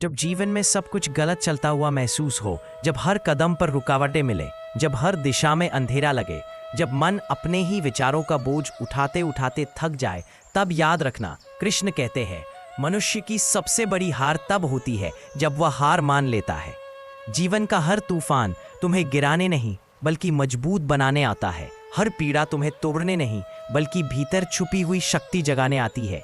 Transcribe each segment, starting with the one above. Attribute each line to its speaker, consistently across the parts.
Speaker 1: जब जीवन में सब कुछ गलत चलता हुआ महसूस हो, जब हर कदम पर रुकावटें मिले, जब हर दिशा में अंधेरा लगे, जब मन अपने ही विचारों का बोझ उठाते उठाते थक जाए, तब याद रखना, कृष्ण कहते हैं, मनुष्य की सबसे बड़ी हार तब होती है जब वह हार मान लेता है। जीवन का हर तूफान तुम्हें गिराने नहीं बल्कि मजबूत बनाने आता है। हर पीड़ा तुम्हें तोड़ने नहीं बल्कि भीतर छुपी हुई शक्ति जगाने आती है।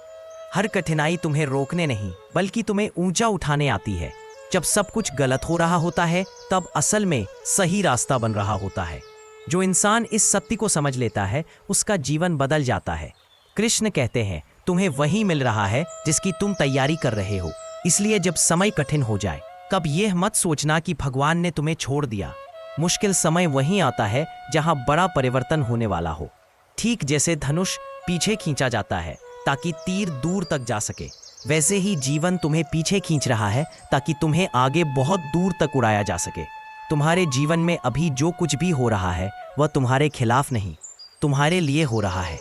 Speaker 1: हर कठिनाई तुम्हें रोकने नहीं बल्कि तुम्हें ऊंचा उठाने आती है। जब सब कुछ गलत हो रहा होता है तब असल में सही रास्ता बन रहा होता है। जो इंसान इस सत्य को समझ लेता है उसका जीवन बदल जाता है। कृष्ण कहते हैं, तुम्हें वही मिल रहा है जिसकी तुम तैयारी कर रहे हो। इसलिए जब समय कठिन हो जाए तब यह मत सोचना कि भगवान ने तुम्हें छोड़ दिया। मुश्किल समय वहीं आता है जहां बड़ा परिवर्तन होने वाला हो। ठीक जैसे धनुष पीछे खींचा जाता है ताकि तीर दूर तक जा सके, वैसे ही जीवन तुम्हें पीछे खींच रहा है ताकि तुम्हें आगे बहुत दूर तक उड़ाया जा सके। तुम्हारे जीवन में अभी जो कुछ भी हो रहा है वह तुम्हारे खिलाफ नहीं, तुम्हारे लिए हो रहा है।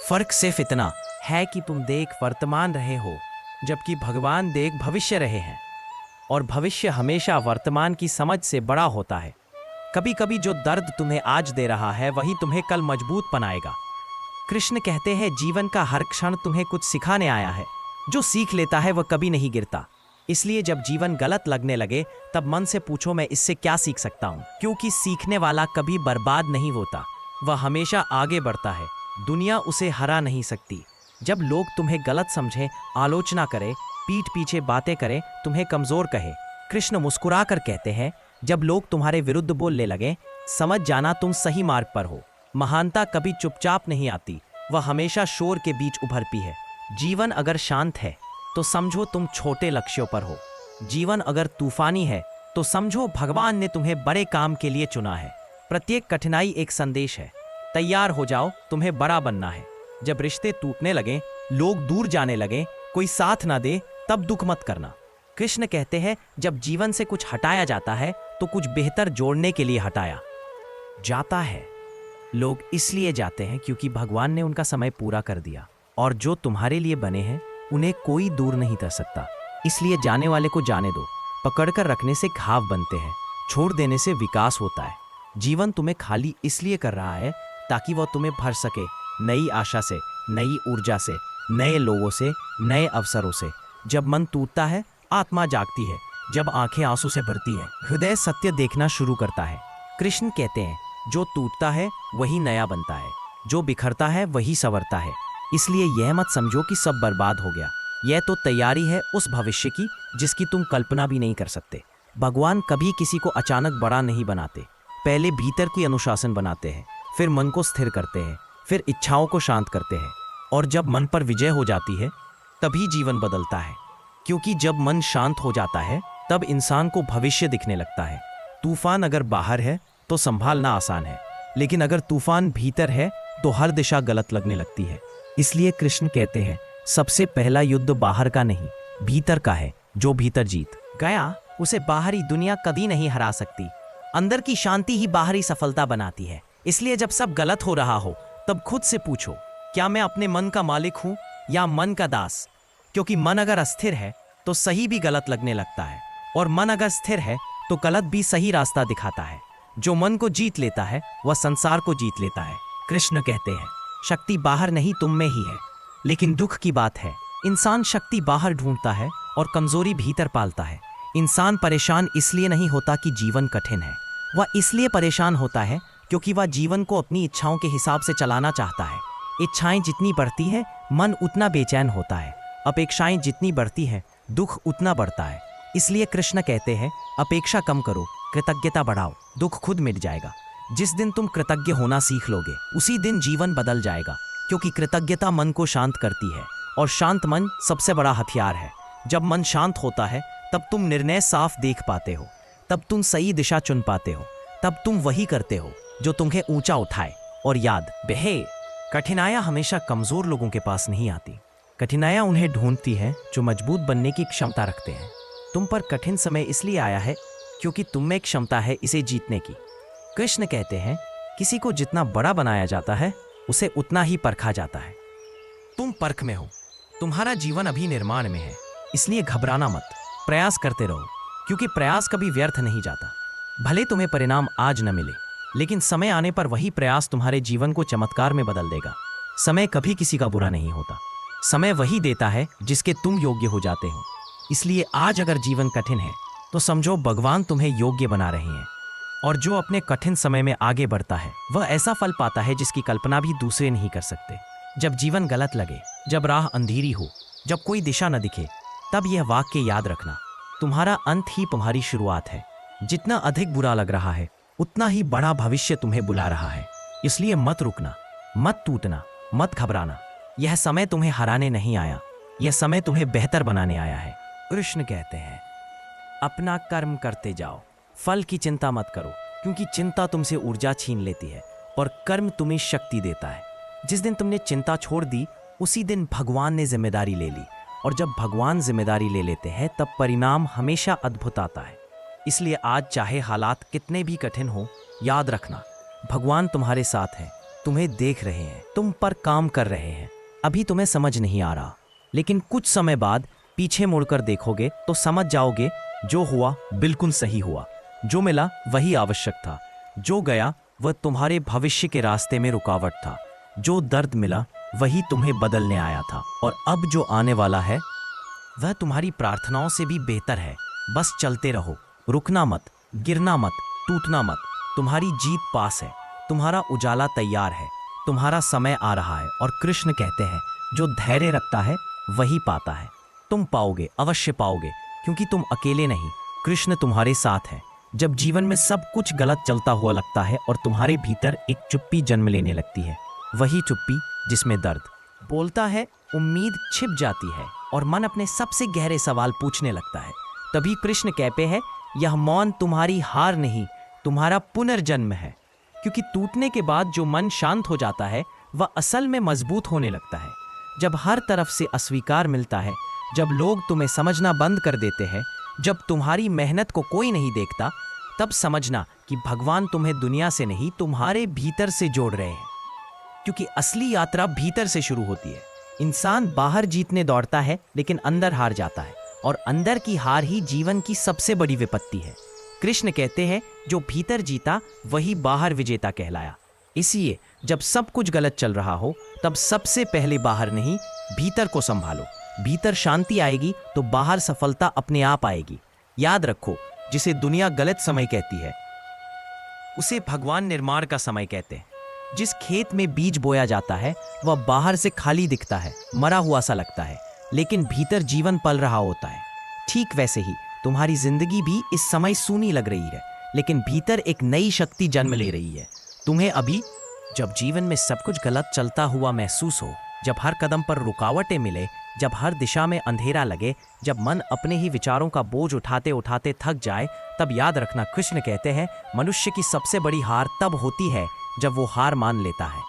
Speaker 1: फर्क सिर्फ इतना है कि तुम देख वर्तमान रहे हो जबकि भगवान देख भविष्य रहे हैं, और भविष्य हमेशा वर्तमान की समझ से बड़ा होता है। कभी कभी जो दर्द तुम्हें आज दे रहा है वही तुम्हें कल मजबूत बनाएगा। कृष्ण कहते हैं, जीवन का हर क्षण तुम्हें कुछ सिखाने आया है। जो सीख लेता है वह कभी नहीं गिरता। इसलिए जब जीवन गलत लगने लगे तब मन से पूछो, मैं इससे क्या सीख सकता हूँ? क्योंकि सीखने वाला कभी बर्बाद नहीं होता, वह हमेशा आगे बढ़ता है। दुनिया उसे हरा नहीं सकती। जब लोग तुम्हें गलत समझें, आलोचना करें, पीठ पीछे बातें करें, तुम्हें कमजोर कहे, कृष्ण मुस्कुरा कर कहते हैं, जब लोग तुम्हारे विरुद्ध बोलने लगे समझ जाना तुम सही मार्ग पर हो। महानता कभी चुपचाप नहीं आती, वह हमेशा शोर के बीच उभरती है। जीवन अगर शांत है तो समझो तुम छोटे लक्ष्यों पर हो। जीवन अगर तूफानी है तो समझो भगवान ने तुम्हें बड़े काम के लिए चुना है। प्रत्येक कठिनाई एक संदेश है। तैयार हो जाओ, तुम्हें बड़ा बनना है। जब रिश्ते टूटने लगे, लोग दूर जाने लगे, कोई साथ ना दे, तब दुख मत करना। कृष्ण कहते हैं, जब जीवन से कुछ हटाया जाता है तो कुछ बेहतर जोड़ने के लिए हटाया जाता है। लोग इसलिए जाते हैं क्योंकि भगवान ने उनका समय पूरा कर दिया, और जो तुम्हारे लिए बने हैं उन्हें कोई दूर नहीं कर सकता। इसलिए जाने वाले को जाने दो। पकड़कर रखने से घाव बनते हैं, छोड़ देने से विकास होता है। जीवन तुम्हें खाली इसलिए कर रहा है ताकि वह तुम्हें भर सके, नई आशा से, नई ऊर्जा से, नए लोगों से, नए अवसरों से। जब मन टूटता है आत्मा जागती है, जब आंखें आंसू से भरती है हृदय सत्य देखना शुरू करता है। कृष्ण कहते हैं, जो टूटता है वही नया बनता है, जो बिखरता है वही संवरता है। इसलिए यह मत समझो कि सब बर्बाद हो गया। यह तो तैयारी है उस भविष्य की जिसकी तुम कल्पना भी नहीं कर सकते। भगवान कभी किसी को अचानक बड़ा नहीं बनाते। पहले भीतर की अनुशासन बनाते हैं, फिर मन को स्थिर करते हैं, फिर इच्छाओं को शांत करते हैं, और जब मन पर विजय हो जाती है तभी जीवन बदलता है। क्योंकि जब मन शांत हो जाता है तब इंसान को भविष्य दिखने लगता है। तूफान अगर बाहर है तो संभालना आसान है, लेकिन अगर तूफान भीतर है तो हर दिशा गलत लगने लगती है। इसलिए कृष्ण कहते हैं, सबसे पहला युद्ध बाहर का नहीं भीतर का है। जो भीतर जीत गया उसे बाहरी दुनिया कभी नहीं हरा सकती। अंदर की शांति ही बाहरी सफलता बनाती है। इसलिए जब सब गलत हो रहा हो तब खुद से पूछो, क्या मैं अपने मन का मालिक हूं या मन का दास? क्योंकि मन अगर अस्थिर है तो सही भी गलत लगने लगता है, और मन अगर स्थिर है तो गलत भी सही रास्ता दिखाता है। जो मन को जीत लेता है वह संसार को जीत लेता है। कृष्ण कहते हैं, शक्ति बाहर नहीं तुम में ही है। लेकिन दुख की बात है, इंसान शक्ति बाहर ढूंढता है और कमजोरी भीतर पालता है। इंसान परेशान इसलिए नहीं होता कि जीवन कठिन है, वह इसलिए परेशान होता है क्योंकि वह जीवन को अपनी इच्छाओं के हिसाब से चलाना चाहता है। इच्छाएं जितनी बढ़ती है मन उतना बेचैन होता है। अपेक्षाएं जितनी बढ़ती है दुख उतना बढ़ता है। इसलिए कृष्ण कहते हैं, अपेक्षा कम करो, कृतज्ञता बढ़ाओ, दुख खुद मिट जाएगा। जिस दिन तुम कृतज्ञ होना सीख लोगे उसी दिन जीवन बदल जाएगा। क्योंकि कृतज्ञता मन को शांत करती है, और शांत मन सबसे बड़ा हथियार है। जब मन शांत होता है तब तुम निर्णय साफ देख पाते हो, तब तुम सही दिशा चुन पाते हो, तब तुम वही करते हो जो तुम्हें ऊंचा उठाए। और याद रहे, कठिनाइयां हमेशा कमजोर लोगों के पास नहीं आती। कठिनाइयां उन्हें ढूंढती हैं जो मजबूत बनने की क्षमता रखते हैं। तुम पर कठिन समय इसलिए आया है क्योंकि तुम में क्षमता है इसे जीतने की। कृष्ण कहते हैं, किसी को जितना बड़ा बनाया जाता है उसे उतना ही परखा जाता है। तुम परख में हो, तुम्हारा जीवन अभी निर्माण में है, इसलिए घबराना मत। प्रयास करते रहो, क्योंकि प्रयास कभी व्यर्थ नहीं जाता। भले तुम्हें परिणाम आज न मिले, लेकिन समय आने पर वही प्रयास तुम्हारे जीवन को चमत्कार में बदल देगा। समय कभी किसी का बुरा नहीं होता, समय वही देता है जिसके तुम योग्य हो जाते हो। इसलिए आज अगर जीवन कठिन है तो समझो भगवान तुम्हें योग्य बना रहे हैं, और जो अपने कठिन समय में आगे बढ़ता है वह ऐसा फल पाता है जिसकी कल्पना भी दूसरे नहीं कर सकते। जब जीवन गलत लगे, जब राह अंधेरी हो, जब कोई दिशा न दिखे, तब यह वाक्य याद रखना, तुम्हारा अंत ही तुम्हारी शुरुआत है। जितना अधिक बुरा लग रहा है उतना ही बड़ा भविष्य तुम्हें बुला रहा है। इसलिए मत रुकना, मत टूटना, मत घबराना। यह समय तुम्हें हराने नहीं आया, यह समय तुम्हें बेहतर बनाने आया है। कृष्ण कहते हैं, अपना कर्म करते जाओ, फल की चिंता मत करो, क्योंकि चिंता तुमसे ऊर्जा छीन लेती है और कर्म तुम्हें शक्ति देता है। जिस दिन तुमने चिंता छोड़ दी उसी दिन भगवान ने जिम्मेदारी ले ली, और जब भगवान जिम्मेदारी ले लेते हैं तब परिणाम हमेशा अद्भुत आता है। इसलिए आज चाहे हालात कितने भी कठिन हो, याद रखना भगवान तुम्हारे साथ है, तुम्हें देख रहे हैं, तुम पर काम कर रहे हैं। अभी तुम्हें समझ नहीं आ रहा, लेकिन कुछ समय बाद पीछे मुड़कर देखोगे तो समझ जाओगे जो हुआ बिल्कुल सही हुआ। जो मिला वही आवश्यक था, जो गया वह तुम्हारे भविष्य के रास्ते में रुकावट था, जो दर्द मिला वही तुम्हें बदलने आया था, और अब जो आने वाला है वह तुम्हारी प्रार्थनाओं से भी बेहतर है। बस चलते रहो, रुकना मत, गिरना मत, टूटना मत। तुम्हारी जीत पास है, तुम्हारा उजाला तैयार है, तुम्हारा समय आ रहा है। और कृष्ण कहते हैं, जो धैर्य रखता है वही पाता है। तुम पाओगे, अवश्य पाओगे, क्योंकि तुम अकेले नहीं, कृष्ण तुम्हारे साथ है। जब जीवन में सब कुछ गलत चलता हुआ लगता है और तुम्हारे भीतर एक चुप्पी जन्म लेने लगती है, वही चुप्पी जिसमें दर्द बोलता है, उम्मीद छिप जाती है और मन अपने सबसे गहरे सवाल पूछने लगता है, तभी कृष्ण कहते हैं, यह मौन तुम्हारी हार नहीं, तुम्हारा पुनर्जन्म है। क्योंकि टूटने के बाद जो मन शांत हो जाता है वह असल में मजबूत होने लगता है। जब हर तरफ से अस्वीकार मिलता है, जब लोग तुम्हें समझना बंद कर देते हैं, जब तुम्हारी मेहनत को कोई नहीं देखता, तब समझना कि भगवान तुम्हें दुनिया से नहीं, तुम्हारे भीतर से जोड़ रहे हैं। क्योंकि असली यात्रा भीतर से शुरू होती है। इंसान बाहर जीतने दौड़ता है लेकिन अंदर हार जाता है, और अंदर की हार ही जीवन की सबसे बड़ी विपत्ति है। कृष्ण कहते हैं, जो भीतर जीता वही बाहर विजेता कहलाया। इसलिए जब सब कुछ गलत चल रहा हो तब सबसे पहले बाहर नहीं, भीतर को संभालो। भीतर शांति आएगी तो बाहर सफलता अपने आप आएगी। याद रखो, जिसे दुनिया गलत समय कहती है उसे भगवान निर्माण का समय कहते हैं। जिस खेत में बीज बोया जाता है वह बाहर से खाली दिखता है, मरा हुआ सा लगता है, लेकिन भीतर जीवन पल रहा होता है। ठीक वैसे ही तुम्हारी जिंदगी भी इस समय सूनी लग रही है, लेकिन भीतर एक नई शक्ति जन्म ले रही है। तुम्हें अभी, जब जीवन में सब कुछ गलत चलता हुआ महसूस हो, जब हर कदम पर रुकावटें मिले, जब हर दिशा में अंधेरा लगे, जब मन अपने ही विचारों का बोझ उठाते उठाते थक जाए, तब याद रखना, कृष्ण कहते हैं, मनुष्य की सबसे बड़ी हार तब होती है जब वो हार मान लेता है।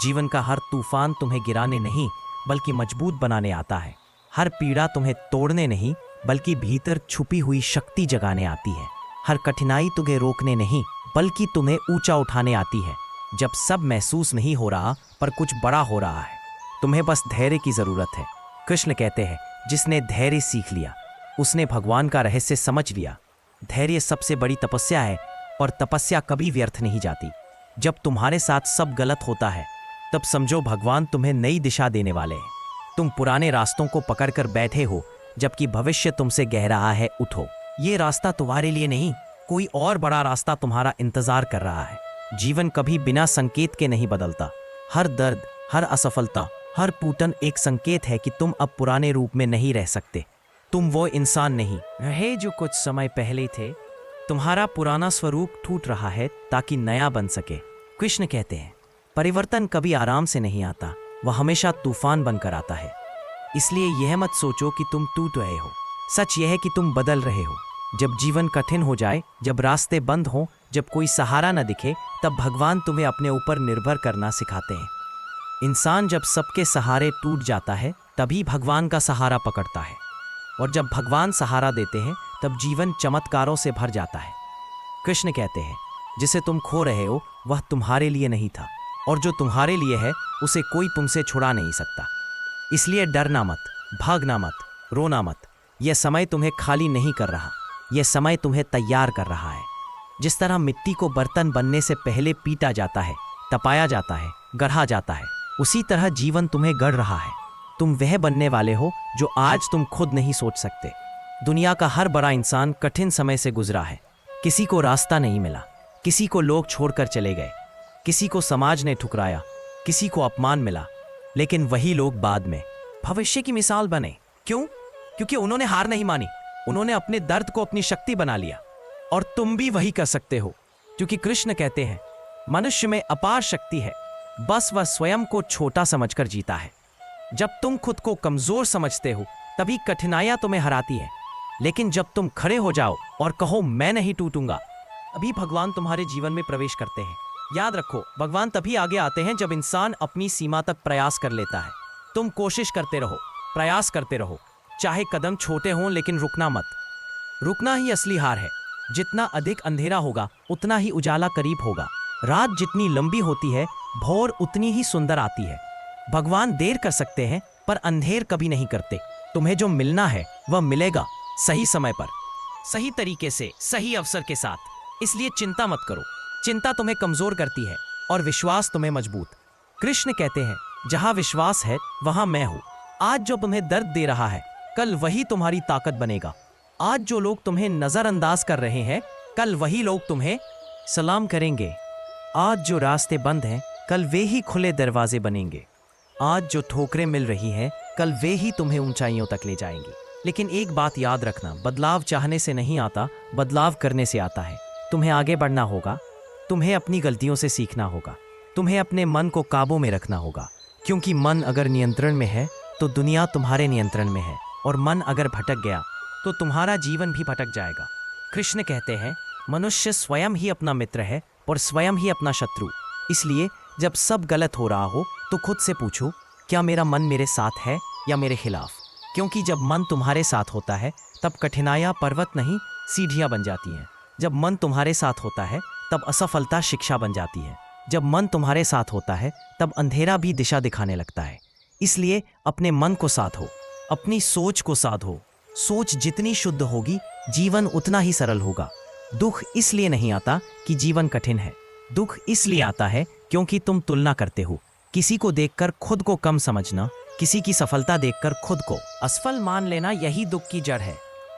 Speaker 1: जीवन का हर तूफान तुम्हें गिराने नहीं बल्कि मजबूत बनाने आता है। हर पीड़ा तुम्हें तोड़ने नहीं बल्कि भीतर छुपी हुई शक्ति जगाने आती है। हर कठिनाई तुम्हें रोकने नहीं बल्कि तुम्हें ऊंचा उठाने आती है। जब सब महसूस नहीं हो रहा पर कुछ बड़ा हो रहा है, तुम्हें बस धैर्य की जरूरत है। कृष्ण कहते हैं, जिसने धैर्य सीख लिया उसने भगवान का रहस्य समझ लिया। धैर्य सबसे बड़ी तपस्या है और तपस्या कभी व्यर्थ नहीं जाती। जब तुम्हारे साथ सब गलत होता है तब समझो भगवान तुम्हें नई दिशा देने वाले हैं। तुम पुराने रास्तों को पकड़कर बैठे हो जबकि भविष्य तुमसे कह रहा है, उठो। ये रास्ता तुम्हारे लिए नहीं, कोई और बड़ा रास्ता तुम्हारा इंतजार कर रहा है। जीवन कभी बिना संकेत के नहीं बदलता। हर दर्द, हर असफलता, हर टूटन एक संकेत है कि तुम अब पुराने रूप में नहीं रह सकते। तुम वो इंसान नहीं रहे जो कुछ समय पहले थे। तुम्हारा पुराना स्वरूप टूट रहा है ताकि नया बन सके। कृष्ण कहते हैं, परिवर्तन कभी आराम से नहीं आता, वह हमेशा तूफान बनकर आता है। इसलिए यह मत सोचो कि तुम टूट रहे हो, सच यह है कि तुम बदल रहे हो। जब जीवन कठिन हो जाए, जब रास्ते बंद हों, जब कोई सहारा न दिखे, तब भगवान तुम्हें अपने ऊपर निर्भर करना सिखाते हैं। इंसान जब सबके सहारे टूट जाता है तभी भगवान का सहारा पकड़ता है, और जब भगवान सहारा देते हैं तब जीवन चमत्कारों से भर जाता है। कृष्ण कहते हैं, जिसे तुम खो रहे हो वह तुम्हारे लिए नहीं था, और जो तुम्हारे लिए है उसे कोई तुमसे छुड़ा नहीं सकता। इसलिए डरना मत, भागना मत, रोना मत, यह समय तुम्हें खाली नहीं कर रहा, यह समय तुम्हें तैयार कर रहा है। जिस तरह मिट्टी को बर्तन बनने से पहले पीटा जाता है, तपाया जाता है, गढ़ा जाता है, उसी तरह जीवन तुम्हें गढ़ रहा है। तुम वह बनने वाले हो जो आज तुम खुद नहीं सोच सकते। दुनिया का हर बड़ा इंसान कठिन समय से गुजरा है। किसी को रास्ता नहीं मिला, किसी को लोग छोड़कर चले गए, किसी को समाज ने ठुकराया, किसी को अपमान मिला, लेकिन वही लोग बाद में भविष्य की मिसाल बने। क्यों? क्योंकि उन्होंने हार नहीं मानी, उन्होंने अपने दर्द को अपनी शक्ति बना लिया। और तुम भी वही कर सकते हो, क्योंकि कृष्ण कहते हैं मनुष्य में अपार शक्ति है, बस वह स्वयं को छोटा समझकर जीता है। जब तुम खुद को कमजोर समझते हो तभी कठिनाइयां तुम्हें हराती है, लेकिन जब तुम खड़े हो जाओ और कहो मैं नहीं टूटूंगा, अभी भगवान तुम्हारे जीवन में प्रवेश करते हैं। याद रखो, भगवान तभी आगे आते हैं जब इंसान अपनी सीमा तक प्रयास कर लेता है। तुम कोशिश करते रहो, प्रयास करते रहो, चाहे कदम छोटे हों, लेकिन रुकना मत। रुकना ही असली हार है। जितना अधिक अंधेरा होगा उतना ही उजाला करीब होगा। रात जितनी लंबी होती है भोर उतनी ही सुंदर आती है। भगवान देर कर सकते हैं पर अंधेर कभी नहीं करते। तुम्हें जो मिलना है वह मिलेगा, सही समय पर, सही तरीके से, सही अवसर के साथ। इसलिए चिंता मत करो। चिंता तुम्हें कमजोर करती है और विश्वास तुम्हें मजबूत। कृष्ण कहते हैं जहां विश्वास है वहां मैं हूं। आज जो तुम्हें दर्द दे रहा है कल वही तुम्हारी ताकत बनेगा। आज जो लोग तुम्हें नजरअंदाज कर रहे हैं कल वही लोग तुम्हें सलाम करेंगे। आज जो रास्ते बंद हैं कल वे ही खुले दरवाजे बनेंगे। आज जो ठोकरें मिल रही हैं कल वे ही तुम्हें ऊंचाइयों तक ले जाएंगी। लेकिन एक बात याद रखना, बदलाव चाहने से नहीं आता, बदलाव करने से आता है। तुम्हें आगे बढ़ना होगा, तुम्हें अपनी गलतियों से सीखना होगा, तुम्हें अपने मन को काबू में रखना होगा, क्योंकि मन अगर नियंत्रण में है तो दुनिया तुम्हारे नियंत्रण में है, और मन अगर भटक गया तो तुम्हारा जीवन भी भटक जाएगा। कृष्ण कहते हैं मनुष्य स्वयं ही अपना मित्र है और स्वयं ही अपना शत्रु। इसलिए जब सब गलत हो रहा हो तो खुद से पूछो, क्या मेरा मन मेरे साथ है या मेरे खिलाफ? क्योंकि जब मन तुम्हारे साथ होता है तब कठिनाइयां पर्वत नहीं सीढ़ियां बन जाती हैं। जब मन तुम्हारे साथ होता है तब असफलता शिक्षा बन जाती है। जब मन तुम्हारे साथ होता है तब अंधेरा भी दिशा दिखाने लगता है। इसलिए अपने मन को साधो, अपनी सोच को साधो। सोच जितनी शुद्ध होगी जीवन उतना ही सरल होगा। दुख इसलिए नहीं आता कि जीवन कठिन है, दुख इसलिए आता है क्योंकि तुम तुलना करते हो। किसी को देखकर खुद को कम समझना, किसी की सफलता देखकर खुद को असफल मान लेना, यही दुख की जड़ है।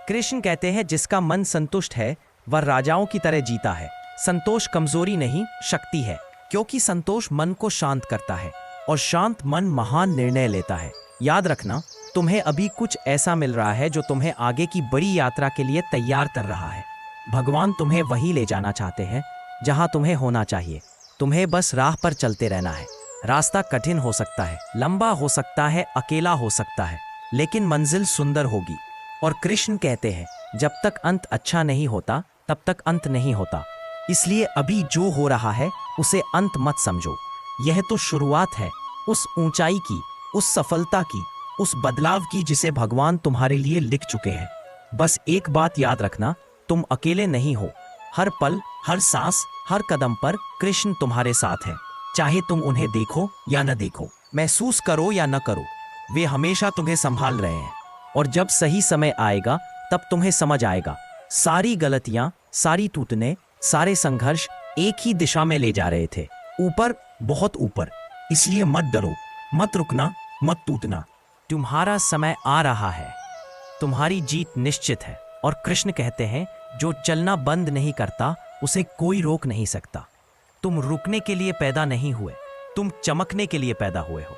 Speaker 1: कृष्ण कहते हैं जिसका मन संतुष्ट है वह राजाओं की तरह जीता है। संतोष कमजोरी नहीं शक्ति है, क्योंकि संतोष मन को शांत करता है और शांत मन महान निर्णय लेता है। याद रखना, तुम्हें अभी कुछ ऐसा मिल रहा है जो तुम्हें आगे की बड़ी यात्रा के लिए तैयार कर रहा है। भगवान तुम्हें वहीं ले जाना चाहते हैं जहां तुम्हें होना चाहिए। तुम्हें बस राह पर चलते रहना है। रास्ता कठिन हो सकता है, लंबा हो सकता है, अकेला हो सकता है, लेकिन मंजिल सुंदर होगी। और कृष्ण कहते हैं जब तक अंत अच्छा नहीं होता तब तक अंत नहीं होता। इसलिए अभी जो हो रहा है उसे अंत मत समझो। यह तो शुरुआत है उस ऊंचाई की, उस सफलता की, उस बदलाव की जिसे भगवान तुम्हारे लिए लिख चुके हैं। बस एक बात याद रखना, तुम अकेले नहीं हो। हर पल, हर सांस, हर कदम पर कृष्ण तुम्हारे साथ है। चाहे तुम उन्हें देखो या न देखो, महसूस करो या न करो, वे हमेशा तुम्हें संभाल रहे हैं। और जब सही समय आएगा तब तुम्हें समझ आएगा, सारी गलतियां, सारी टूटने, सारे संघर्ष एक ही दिशा में ले जा रहे थे, ऊपर, बहुत ऊपर। इसलिए मत डरो, मत रुकना, मत टूटना। तुम्हारा समय आ रहा है, तुम्हारी जीत निश्चित है। और कृष्ण कहते हैं जो चलना बंद नहीं करता उसे कोई रोक नहीं सकता। तुम रुकने के लिए पैदा नहीं हुए, तुम चमकने के लिए पैदा हुए हो।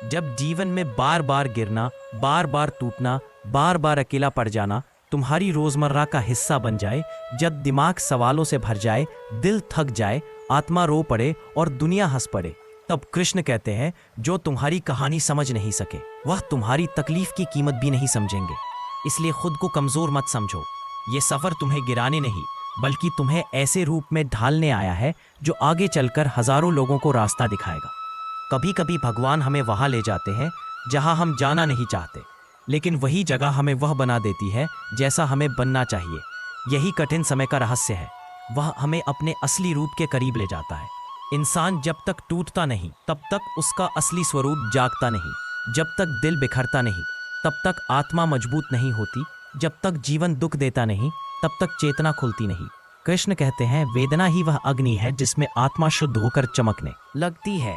Speaker 1: जब जीवन में बार बार गिरना, बार बार टूटना, बार बार अकेला पड़ जाना तुम्हारी रोजमर्रा का हिस्सा बन जाए, जब दिमाग सवालों से भर जाए, दिल थक जाए, आत्मा रो पड़े और दुनिया हंस पड़े, तब कृष्ण कहते हैं जो तुम्हारी कहानी समझ नहीं सके वह तुम्हारी तकलीफ की कीमत भी नहीं समझेंगे। इसलिए खुद को कमजोर मत समझो। ये सफर तुम्हें गिराने नहीं बल्कि तुम्हें ऐसे रूप में ढालने आया है जो आगे चलकर हजारों लोगों को रास्ता दिखाएगा। कभी कभी भगवान हमें वहां ले जाते हैं जहां हम जाना नहीं चाहते, लेकिन वही जगह हमें वह बना देती है जैसा हमें बनना चाहिए। यही कठिन समय का रहस्य है, वह हमें अपने असली रूप के करीब ले जाता है। इंसान जब तक टूटता नहीं तब तक उसका असली स्वरूप जागता नहीं। जब तक दिल बिखरता नहीं तब तक आत्मा मजबूत नहीं होती। जब तक जीवन दुख देता नहीं तब तक चेतना खुलती नहीं। कृष्ण कहते हैं वेदना ही वह अग्नि है जिसमें आत्मा शुद्ध होकर चमकने लगती है।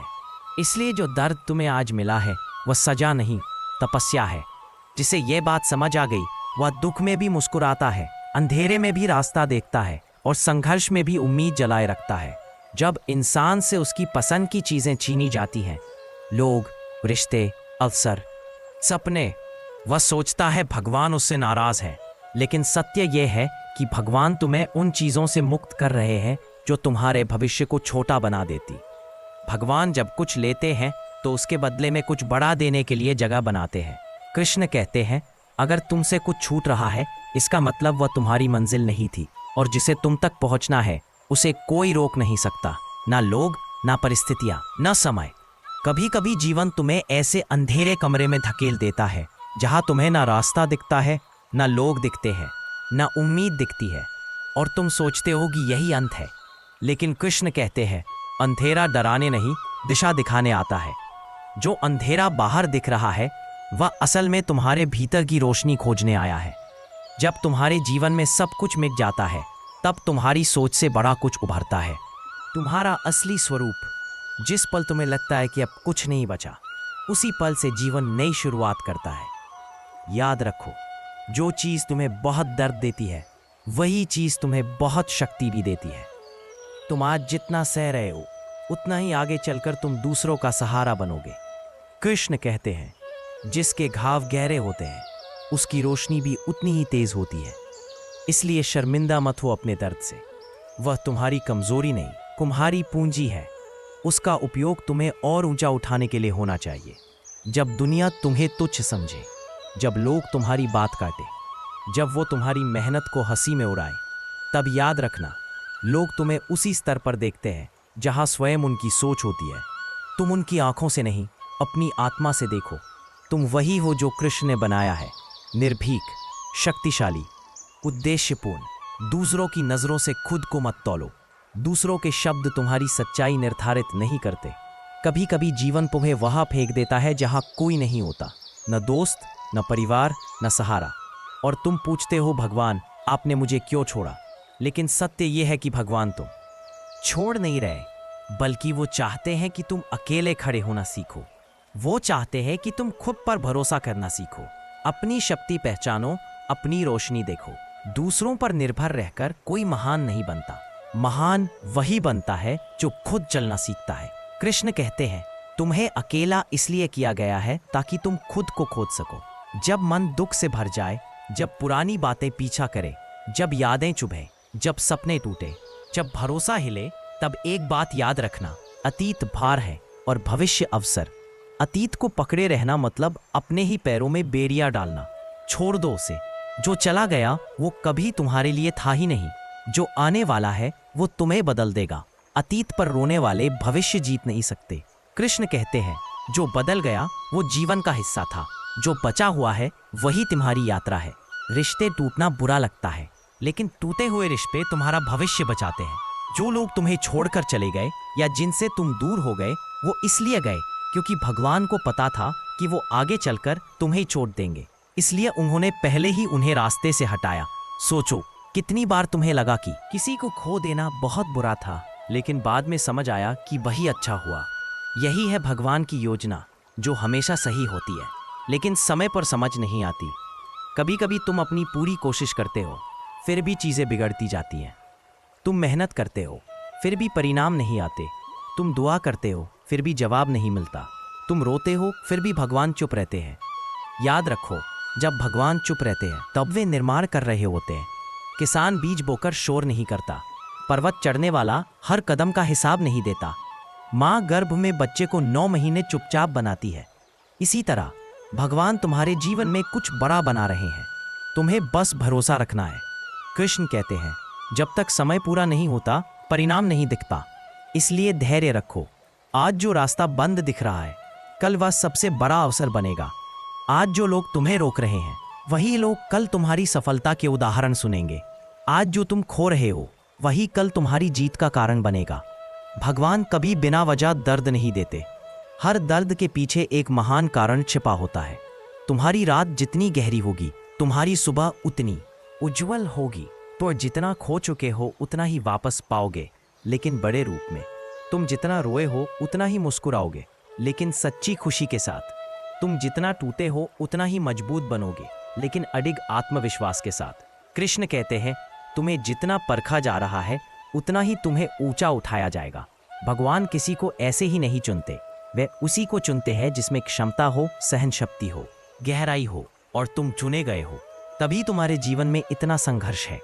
Speaker 1: इसलिए जो दर्द तुम्हें आज मिला है वह सजा नहीं तपस्या है। जिसे ये बात समझ आ गई वह दुख में भी मुस्कुराता है, अंधेरे में भी रास्ता देखता है और संघर्ष में भी उम्मीद जलाए रखता है। जब इंसान से उसकी पसंद की चीजें छीनी जाती हैं, लोग, रिश्ते, अवसर, सपने, वह सोचता है भगवान उससे नाराज है। लेकिन सत्य यह है कि भगवान तुम्हें उन चीजों से मुक्त कर रहे हैं जो तुम्हारे भविष्य को छोटा बना देती। भगवान जब कुछ लेते हैं तो उसके बदले में कुछ बड़ा देने के लिए जगह बनाते हैं। कृष्ण कहते हैं अगर तुमसे कुछ छूट रहा है इसका मतलब वह तुम्हारी मंजिल नहीं थी, और जिसे तुम तक पहुंचना है उसे कोई रोक नहीं सकता, ना लोग, ना परिस्थितियां, ना समय। कभी कभी जीवन तुम्हें ऐसे अंधेरे कमरे में धकेल देता है जहां तुम्हें ना रास्ता दिखता है, ना लोग दिखते हैं, ना उम्मीद दिखती है, और तुम सोचते हो कि यही अंत है। लेकिन कृष्ण कहते हैं अंधेरा डराने नहीं दिशा दिखाने आता है। जो अंधेरा बाहर दिख रहा है वह असल में तुम्हारे भीतर की रोशनी खोजने आया है। जब तुम्हारे जीवन में सब कुछ मिट जाता है तब तुम्हारी सोच से बड़ा कुछ उभरता है, तुम्हारा असली स्वरूप। जिस पल तुम्हें लगता है कि अब कुछ नहीं बचा, उसी पल से जीवन नई शुरुआत करता है। याद रखो, जो चीज तुम्हें बहुत दर्द देती है वही चीज तुम्हें बहुत शक्ति भी देती है। तुम आज जितना सह रहे हो उतना ही आगे चलकर तुम दूसरों का सहारा बनोगे। कृष्ण कहते हैं जिसके घाव गहरे होते हैं उसकी रोशनी भी उतनी ही तेज होती है। इसलिए शर्मिंदा मत हो अपने दर्द से, वह तुम्हारी कमजोरी नहीं तुम्हारी पूंजी है। उसका उपयोग तुम्हें और ऊंचा उठाने के लिए होना चाहिए। जब दुनिया तुम्हें तुच्छ समझे, जब लोग तुम्हारी बात काटे, जब वो तुम्हारी मेहनत को हंसी में उड़ाए, तब याद रखना लोग तुम्हें उसी स्तर पर देखते हैं जहां स्वयं उनकी सोच होती है। तुम उनकी आंखों से नहीं अपनी आत्मा से देखो। तुम वही हो जो कृष्ण ने बनाया है, निर्भीक, शक्तिशाली, उद्देश्यपूर्ण। दूसरों की नजरों से खुद को मत तौलो। दूसरों के शब्द तुम्हारी सच्चाई निर्धारित नहीं करते। कभी कभी जीवन तुम्हें वहां फेंक देता है जहां कोई नहीं होता, न दोस्त, न परिवार, न सहारा। और तुम पूछते हो भगवान आपने मुझे क्यों छोड़ा। लेकिन सत्य यह है कि भगवान तुम छोड़ नहीं रहे, बल्कि वो चाहते हैं कि तुम अकेले खड़े होना सीखो। वो चाहते हैं कि तुम खुद पर भरोसा करना सीखो, अपनी शक्ति पहचानो, अपनी रोशनी देखो। दूसरों पर निर्भर रहकर कोई महान नहीं बनता। महान वही बनता है जो खुद चलना सीखता है। कृष्ण कहते हैं तुम्हें अकेला इसलिए किया गया है ताकि तुम खुद को खोज सको। जब मन दुख से भर जाए, जब पुरानी बातें पीछा करे, जब यादें चुभे, जब सपने टूटे, जब भरोसा हिले, तब एक बात याद रखना, अतीत भार है और भविष्य अवसर। अतीत को पकड़े रहना मतलब अपने ही पैरों में बेरिया डालना। छोड़ दो उसे। जो चला गया वो कभी तुम्हारे लिए था ही नहीं। जो आने वाला है वो तुम्हें बदल देगा। अतीत पर रोने वाले भविष्य जीत नहीं सकते। कृष्ण कहते हैं जो बदल गया वो जीवन का हिस्सा था, जो बचा हुआ है वही तुम्हारी यात्रा है। रिश्ते टूटना बुरा लगता है, लेकिन टूटे हुए रिश्ते तुम्हारा भविष्य बचाते हैं। जो लोग तुम्हें छोड़कर चले गए या जिनसे तुम दूर हो गए वो इसलिए गए क्योंकि भगवान को पता था कि वो आगे चलकर तुम्हें चोट देंगे, इसलिए उन्होंने पहले ही उन्हें रास्ते से हटाया। सोचो कितनी बार तुम्हें लगा कि किसी को खो देना बहुत बुरा था, लेकिन बाद में समझ आया कि वही अच्छा हुआ। यही है भगवान की योजना, जो हमेशा सही होती है लेकिन समय पर समझ नहीं आती। कभी कभी तुम अपनी पूरी कोशिश करते हो फिर भी चीज़ें बिगड़ती जाती हैं। तुम मेहनत करते हो फिर भी परिणाम नहीं आते। तुम दुआ करते हो फिर भी जवाब नहीं मिलता। तुम रोते हो फिर भी भगवान चुप रहते हैं। याद रखो, जब भगवान चुप रहते हैं तब वे निर्माण कर रहे होते हैं। किसान बीज बोकर शोर नहीं करता, पर्वत चढ़ने वाला हर कदम का हिसाब नहीं देता, माँ गर्भ में बच्चे को 9 महीने चुपचाप बनाती है। इसी तरह भगवान तुम्हारे जीवन में कुछ बड़ा बना रहे हैं, तुम्हें बस भरोसा रखना है। कृष्ण कहते हैं जब तक समय पूरा नहीं होता परिणाम नहीं दिखता, इसलिए धैर्य रखो। आज जो रास्ता बंद दिख रहा है कल वह सबसे बड़ा अवसर बनेगा। आज जो लोग तुम्हें रोक रहे हैं वही लोग कल तुम्हारी सफलता के उदाहरण सुनेंगे। आज जो तुम खो रहे हो वही कल तुम्हारी जीत का कारण बनेगा। भगवान कभी बिना वजह दर्द नहीं देते। हर दर्द के पीछे एक महान कारण छिपा होता है। तुम्हारी रात जितनी गहरी होगी तुम्हारी सुबह उतनी उज्जवल होगी। तो जितना खो चुके हो उतना ही वापस पाओगे, लेकिन बड़े रूप में। तुम जितना रोए हो उतना ही मुस्कुराओगे, लेकिन सच्ची खुशी के साथ। तुम जितना टूटे हो उतना ही मजबूत बनोगे, लेकिन अडिग आत्मविश्वास के साथ। कृष्ण कहते हैं, तुम्हें जितना परखा जा रहा है उतना ही तुम्हें ऊंचा उठाया जाएगा। भगवान किसी को ऐसे ही नहीं चुनते, वे उसी को चुनते हैं जिसमें क्षमता हो, सहन शक्ति हो, गहराई हो, और तुम चुने गए हो। तभी तुम्हारे जीवन में इतना संघर्ष है।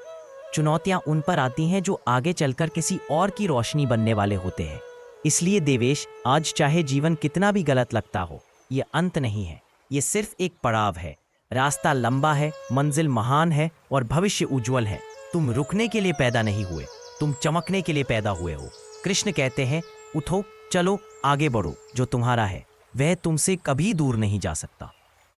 Speaker 1: चुनौतियां उन पर आती हैं जो आगे चलकर किसी और की रोशनी बनने वाले होते हैं। इसलिए देवेश, आज चाहे जीवन कितना भी गलत लगता हो, ये अंत नहीं है, ये सिर्फ एक पड़ाव है। रास्ता लंबा है, मंजिल महान है और भविष्य उज्जवल है। तुम रुकने के लिए पैदा नहीं हुए, तुम चमकने के लिए पैदा हुए हो। कृष्ण कहते हैं, उठो, चलो, आगे बढ़ो। जो तुम्हारा है वह तुमसे कभी दूर नहीं जा सकता।